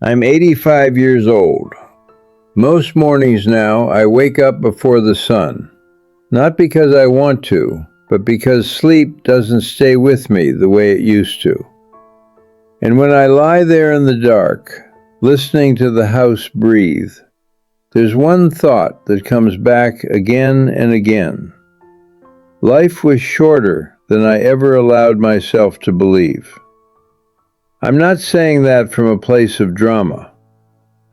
I'm 85 years old. Most mornings now, I wake up before the sun. Not because I want to, but because sleep doesn't stay with me the way it used to. And when I lie there in the dark, listening to the house breathe, there's one thought that comes back again and again. Life was shorter than I ever allowed myself to believe. I'm not saying that from a place of drama.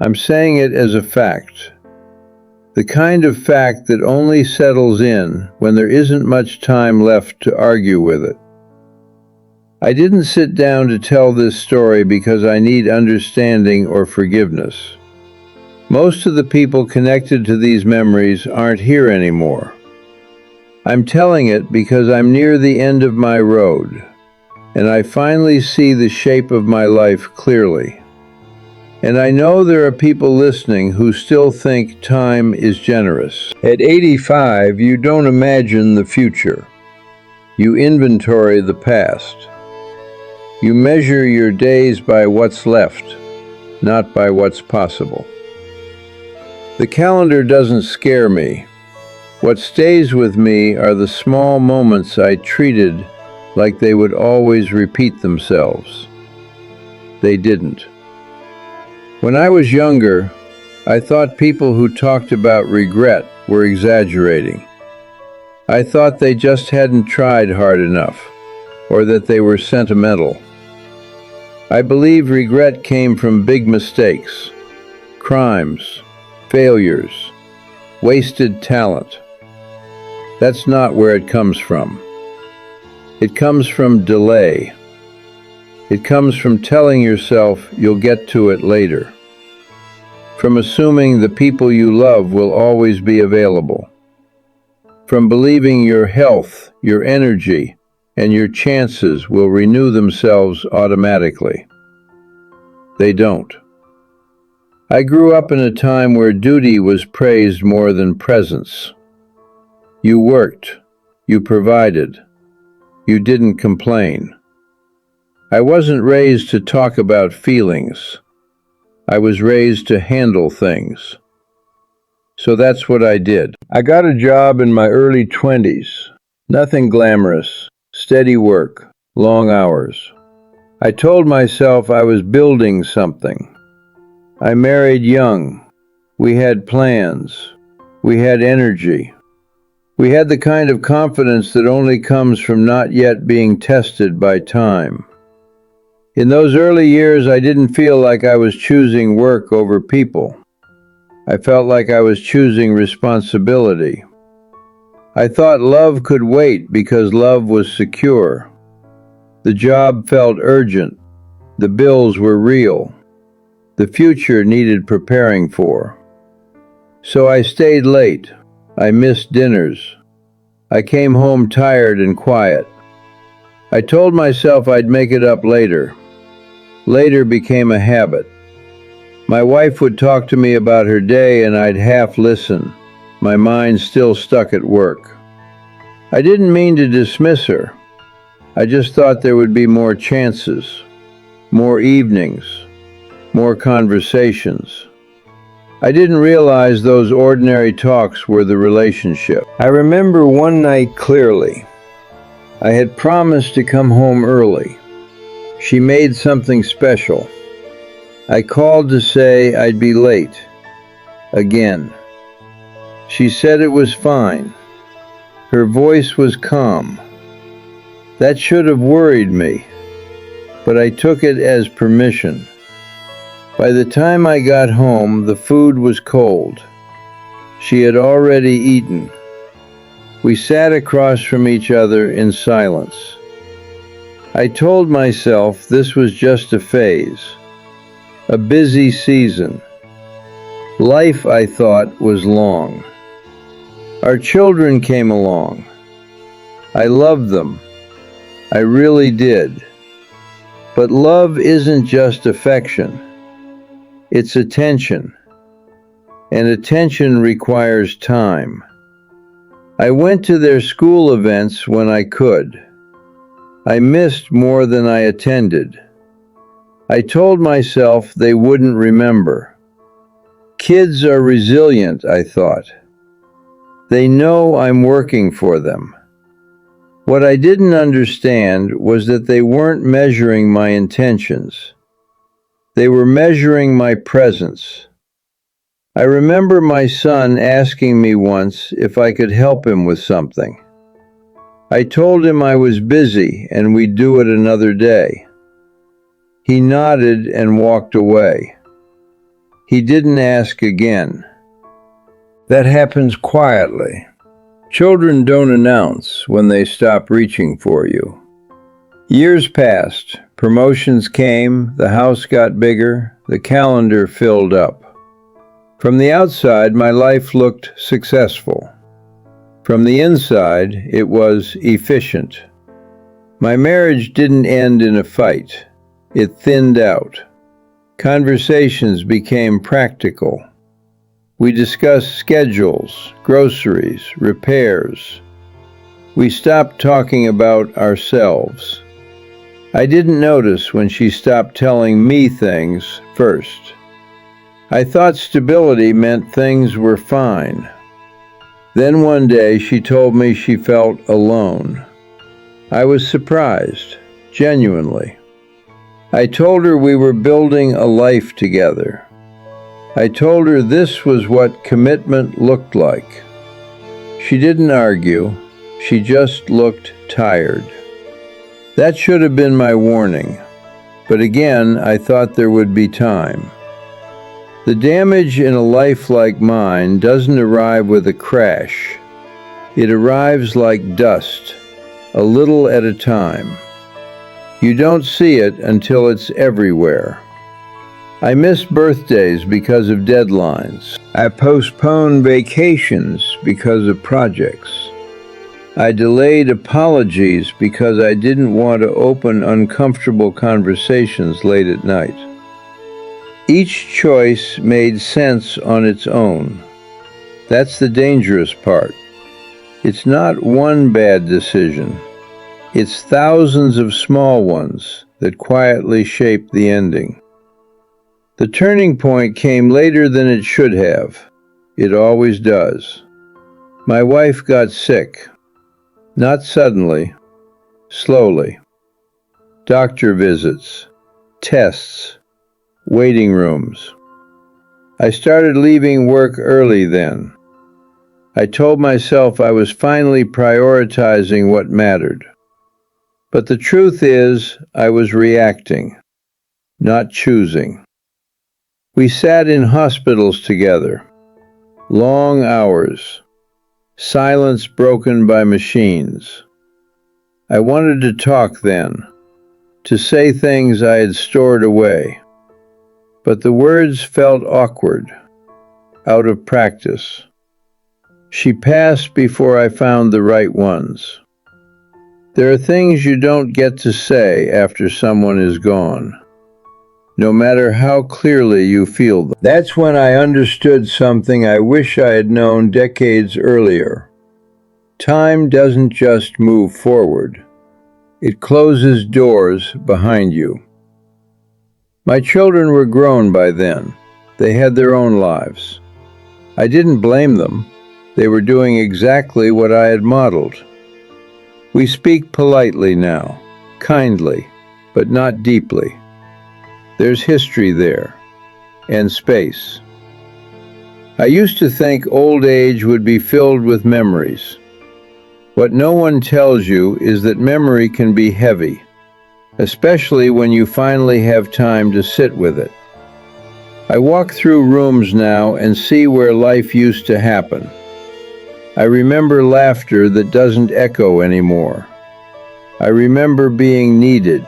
I'm saying it as a fact. The kind of fact that only settles in when there isn't much time left to argue with it. I didn't sit down to tell this story because I need understanding or forgiveness. Most of the people connected to these memories aren't here anymore. I'm telling it because I'm near the end of my road, and I finally see the shape of my life clearly. And I know there are people listening who still think time is generous. At 85, you don't imagine the future. You inventory the past. You measure your days by what's left, not by what's possible. The calendar doesn't scare me. What stays with me are the small moments I treated like they would always repeat themselves. They didn't. When I was younger, I thought people who talked about regret were exaggerating. I thought they just hadn't tried hard enough, or that they were sentimental. I believed regret came from big mistakes, crimes, failures, wasted talent. That's not where it comes from. It comes from delay. It comes from telling yourself you'll get to it later. From assuming the people you love will always be available. From believing your health, your energy, and your chances will renew themselves automatically. They don't. I grew up in a time where duty was praised more than presence. You worked. You provided. You didn't complain. I wasn't raised to talk about feelings. I was raised to handle things. So that's what I did. I got a job in my early 20s. Nothing glamorous. Steady work. Long hours. I told myself I was building something. I married young. We had plans. We had energy. We had the kind of confidence that only comes from not yet being tested by time. In those early years, I didn't feel like I was choosing work over people. I felt like I was choosing responsibility. I thought love could wait because love was secure. The job felt urgent. The bills were real. The future needed preparing for. So I stayed late. I missed dinners. I came home tired and quiet. I told myself I'd make it up later. Later became a habit. My wife would talk to me about her day and I'd half listen, my mind still stuck at work. I didn't mean to dismiss her. I just thought there would be more chances, more evenings, more conversations. I didn't realize those ordinary talks were the relationship. I remember one night clearly. I had promised to come home early. She made something special. I called to say I'd be late. Again. She said it was fine. Her voice was calm. That should have worried me, but I took it as permission. By the time I got home, the food was cold. She had already eaten. We sat across from each other in silence. I told myself this was just a phase, a busy season. Life, I thought, was long. Our children came along. I loved them. I really did. But love isn't just affection. It's attention. And attention requires time. I went to their school events when I could. I missed more than I attended. I told myself they wouldn't remember. Kids are resilient, I thought. They know I'm working for them. What I didn't understand was that they weren't measuring my intentions. They were measuring my presence. I remember my son asking me once if I could help him with something. I told him I was busy and we'd do it another day. He nodded and walked away. He didn't ask again. That happens quietly. Children don't announce when they stop reaching for you. Years passed. Promotions came, the house got bigger, the calendar filled up. From the outside, my life looked successful. From the inside, it was efficient. My marriage didn't end in a fight. It thinned out. Conversations became practical. We discussed schedules, groceries, repairs. We stopped talking about ourselves. I didn't notice when she stopped telling me things first. I thought stability meant things were fine. Then one day she told me she felt alone. I was surprised, genuinely. I told her we were building a life together. I told her this was what commitment looked like. She didn't argue. She just looked tired. That should have been my warning. But again, I thought there would be time. The damage in a life like mine doesn't arrive with a crash. It arrives like dust, a little at a time. You don't see it until it's everywhere. I missed birthdays because of deadlines. I postponed vacations because of projects. I delayed apologies because I didn't want to open uncomfortable conversations late at night. Each choice made sense on its own. That's the dangerous part. It's not one bad decision. It's thousands of small ones that quietly shape the ending. The turning point came later than it should have. It always does. My wife got sick. Not suddenly, slowly. Doctor visits, tests, waiting rooms. I started leaving work early then. I told myself I was finally prioritizing what mattered. But the truth is, I was reacting, not choosing. We sat in hospitals together. Long hours. Silence broken by machines. I wanted to talk then, to say things I had stored away. But the words felt awkward, out of practice. She passed before I found the right ones. There are things you don't get to say after someone is gone, no matter how clearly you feel them. That's when I understood something I wish I had known decades earlier. Time doesn't just move forward. It closes doors behind you. My children were grown by then. They had their own lives. I didn't blame them. They were doing exactly what I had modeled. We speak politely now, kindly, but not deeply. There's history there, and space. I used to think old age would be filled with memories. What no one tells you is that memory can be heavy, especially when you finally have time to sit with it. I walk through rooms now and see where life used to happen. I remember laughter that doesn't echo anymore. I remember being needed.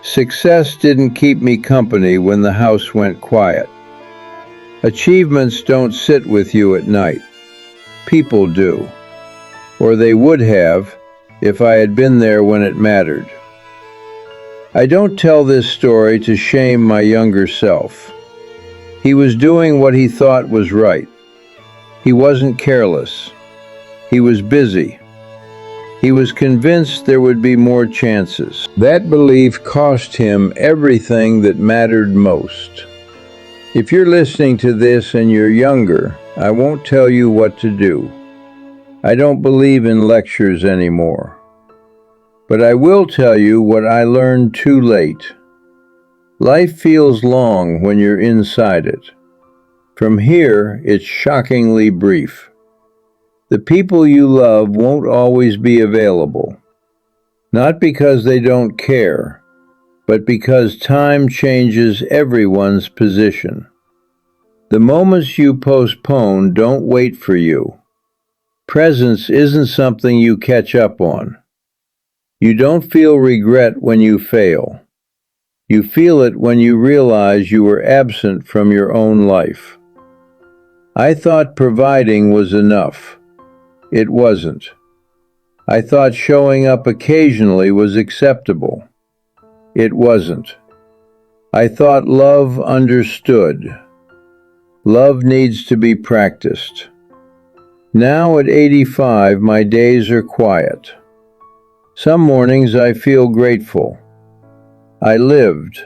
Success didn't keep me company when the house went quiet. Achievements don't sit with you at night. People do. Or they would have if I had been there when it mattered. I don't tell this story to shame my younger self. He was doing what he thought was right. He wasn't careless. He was busy. He was convinced there would be more chances. That belief cost him everything that mattered most. If you're listening to this and you're younger, I won't tell you what to do. I don't believe in lectures anymore. But I will tell you what I learned too late. Life feels long when you're inside it. From here, it's shockingly brief. The people you love won't always be available. Not because they don't care, but because time changes everyone's position. The moments you postpone don't wait for you. Presence isn't something you catch up on. You don't feel regret when you fail. You feel it when you realize you were absent from your own life. I thought providing was enough. It wasn't. I thought showing up occasionally was acceptable. It wasn't. I thought love understood. Love needs to be practiced. Now at 85, my days are quiet. Some mornings I feel grateful. I lived.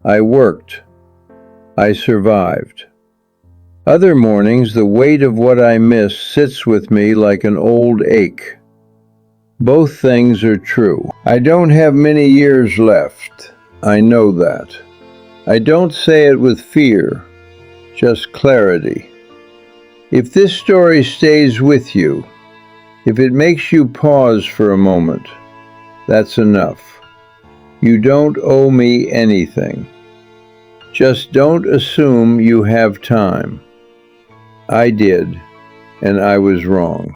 I worked. I survived. Other mornings, the weight of what I miss sits with me like an old ache. Both things are true. I don't have many years left. I know that. I don't say it with fear, just clarity. If this story stays with you, if it makes you pause for a moment, that's enough. You don't owe me anything. Just don't assume you have time. I did, and I was wrong.